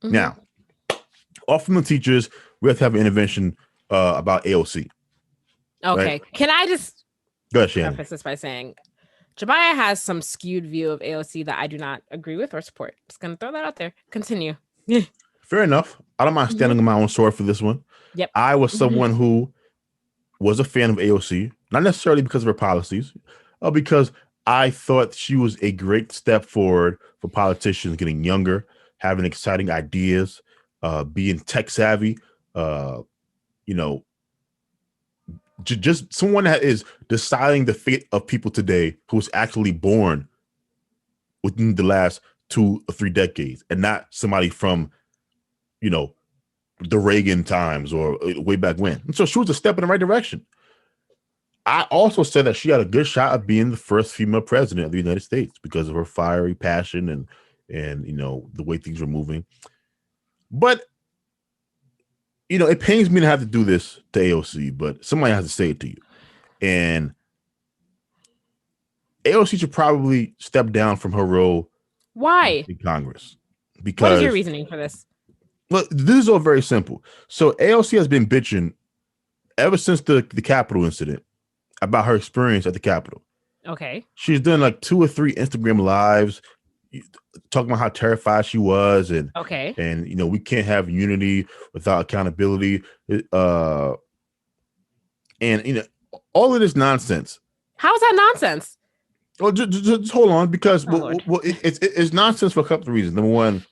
Mm-hmm. Now, all female teachers, we have to have an intervention about AOC, right? Okay. Can I just Go ahead, Shannon. preface this by saying Jabaya has some skewed view of AOC that I do not agree with or support. Just gonna throw that out there. Continue. Yeah. Fair enough. I don't mind Mm-hmm. standing on my own sword for this one. Yep. I was Mm-hmm. someone who was a fan of AOC, not necessarily because of her policies, because I thought she was a great step forward for politicians getting younger, having exciting ideas, being tech savvy, uh, you know, just someone that is deciding the fate of people today who's actually born within the last 2 or 3 decades and not somebody from, you know, the Reagan times or way back when. And so she was a step in the right direction. I also said that she had a good shot of being the first female president of the United States because of her fiery passion and the way things were moving. But it pains me to have to do this to AOC, but somebody has to say it to you. And AOC should probably step down from her role Why? in Congress What is your because reasoning for this? look, this is all very simple. So AOC has been bitching ever since the Capitol incident about her experience at the Capitol. Okay. She's done like 2 or 3 Instagram lives talking about how terrified she was Okay. and we can't have unity without accountability. Uh and all of this nonsense. How is that nonsense? Well, just hold on because Oh Lord. it's nonsense for a couple of reasons. Number one,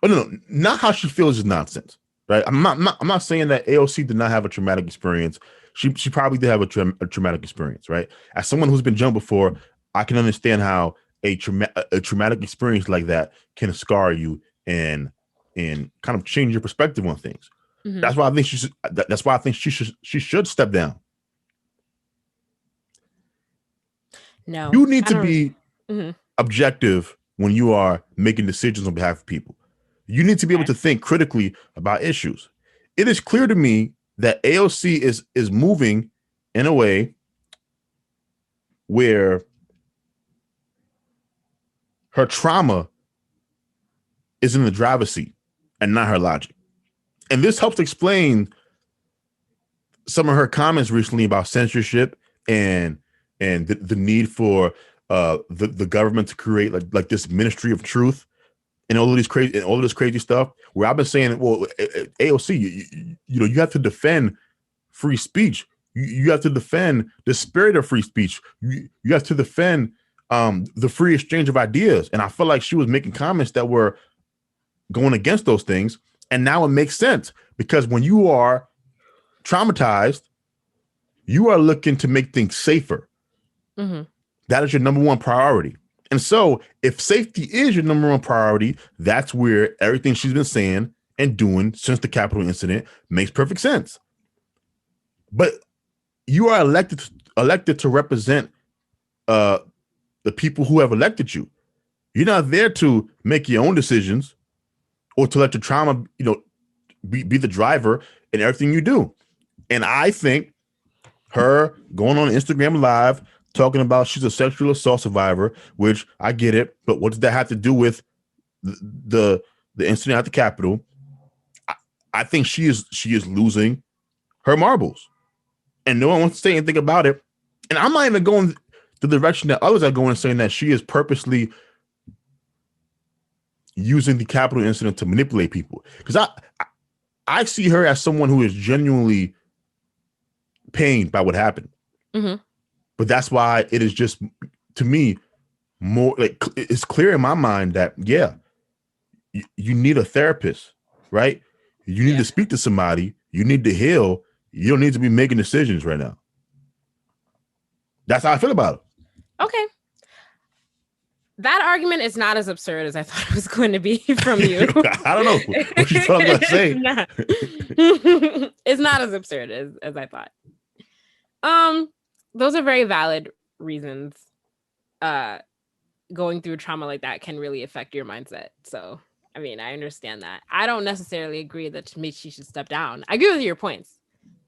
no, not how she feels is nonsense, right? I'm not saying that AOC did not have a traumatic experience. She probably did have a traumatic experience, right? As someone who's been jumped before, I can understand how a traumatic experience like that can scar you and kind of change your perspective on things. Mm-hmm. That's why I think she should. That's why I think she should step down. No, You need I to don't. be Mm-hmm. objective when you are making decisions on behalf of people. You need to be able Okay. to think critically about issues. It is clear to me that AOC is moving in a way where her trauma is in the driver's seat and not her logic. And this helps explain some of her comments recently about censorship and the need for the government to create like this ministry of truth and all of this crazy stuff. Where I've been saying, well, AOC, you have to defend free speech. You have to defend the spirit of free speech. You have to defend the free exchange of ideas. And I feel like she was making comments that were going against those things. And now it makes sense because when you are traumatized, you are looking to make things safer. Mm-hmm. That is your number one priority. And so if safety is your number one priority, that's where everything she's been saying and doing since the Capitol incident makes perfect sense. But you are elected to represent uh, the people who have elected you. You're not there to make your own decisions or to let your trauma, be the driver in everything you do. And I think her going on Instagram Live talking about she's a sexual assault survivor, which I get it, but what does that have to do with the incident at the Capitol? I think she is losing her marbles, and no one wants to say anything about it. And I'm not even going the direction that others are going, saying that she is purposely using the Capitol incident to manipulate people. Because I see her as someone who is genuinely pained by what happened. Mm-hmm. But that's why it is just, to me, more like it's clear in my mind that you need a therapist, right? You need to speak to somebody. You need to heal. You don't need to be making decisions right now. That's how I feel about it. Okay. That argument is not as absurd as I thought it was going to be from you. I don't know what you thought I was going to say. It's not as absurd as I thought. Those are very valid reasons. Going through trauma like that can really affect your mindset. So, I mean, I understand that. I don't necessarily agree that to me she should step down. I agree with your points,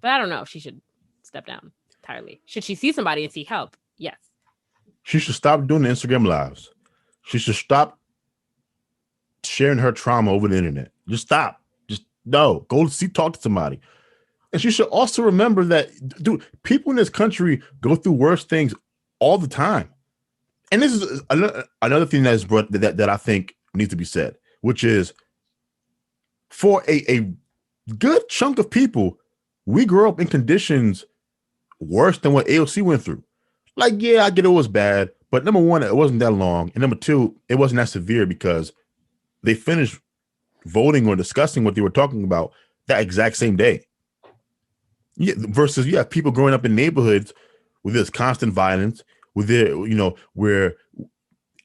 but I don't know if she should step down entirely. Should she see somebody and seek help? Yes. She should stop doing the Instagram lives. She should stop sharing her trauma over the internet. Just stop. Just no. Go talk to somebody. And she should also remember that, dude, people in this country go through worse things all the time. And this is another thing that is brought that I think needs to be said, which is for a good chunk of people, we grew up in conditions worse than what AOC went through. Like, yeah, I get it was bad, but number one, it wasn't that long. And number two, it wasn't that severe because they finished voting or discussing what they were talking about that exact same day. Yeah, versus you have people growing up in neighborhoods with this constant violence, with their, where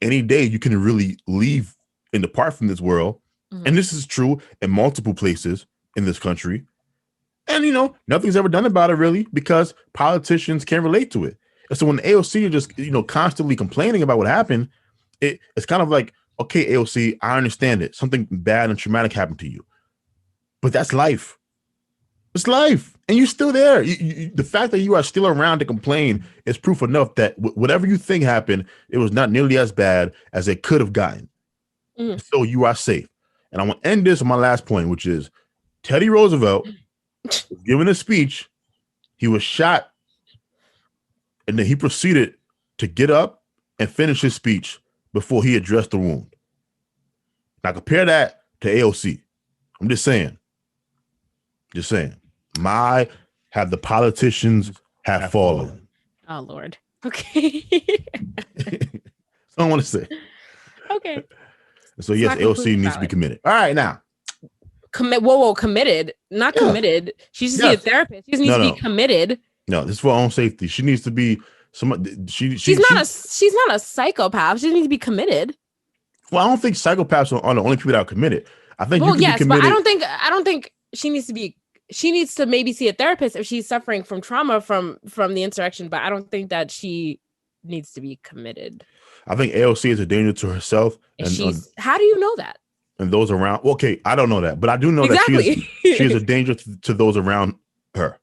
any day you can really leave and depart from this world. Mm-hmm. And this is true in multiple places in this country. And, nothing's ever done about it really because politicians can't relate to it. And so when the AOC are just, constantly complaining about what happened, it's kind of like, okay, AOC, I understand it. Something bad and traumatic happened to you. But that's life. It's life. And you're still there. The fact that you are still around to complain is proof enough that whatever you think happened, it was not nearly as bad as it could have gotten. Mm. So you are safe. And I want to end this on my last point, which is Teddy Roosevelt was giving a speech. He was shot. And then he proceeded to get up and finish his speech before he addressed the wound. Now compare that to AOC. I'm just saying. Have the politicians have fallen. Oh, Lord. Okay. So I want to say. Okay. So yes, AOC needs to be committed. All right, now. Committed. Not committed. She needs to be a therapist. She just needs to be committed. No, this is for her own safety. She needs to be she's not a psychopath. She needs to be committed. Well, I don't think psychopaths are the only people that are committed. I think you can be committed. But I don't think she needs to be. She needs to maybe see a therapist if she's suffering from trauma from the insurrection, but I don't think that she needs to be committed. I think AOC is a danger to herself. How do you know that? And those around. Okay, I don't know that, but I do know that she is a danger to those around her.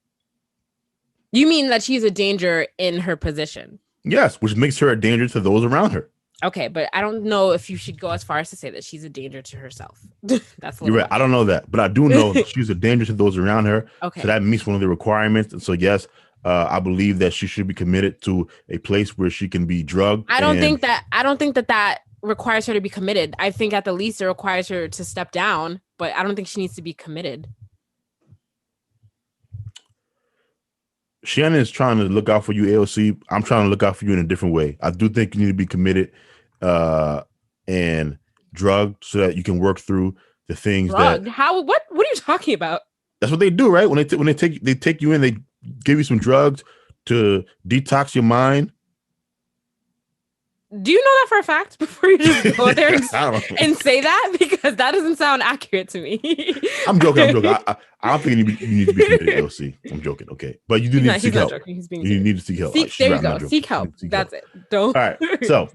You mean that she's a danger in her position? Yes, which makes her a danger to those around her. Okay, but I don't know if you should go as far as to say that she's a danger to herself. That's you're right. I don't know that, but I do know that she's a danger to those around her. Okay, so that meets one of the requirements. And so yes, I believe that she should be committed to a place where she can be drugged. I don't think that requires her to be committed. I think at the least it requires her to step down, but I don't think she needs to be committed. Shannon is trying to look out for you, AOC. I'm trying to look out for you in a different way. I do think you need to be committed and drugged so that you can work through the things drugged? What are you talking about? That's what they do, right? When they take you in, they give you some drugs to detox your mind. Do you know that for a fact before you just go there and say that? Because that doesn't sound accurate to me. I'm joking. I don't think you need to be committed to AOC. I'm joking. Okay. But you do need to seek help. You need to seek help. There you go. Seek help. That's it. Don't. All right. So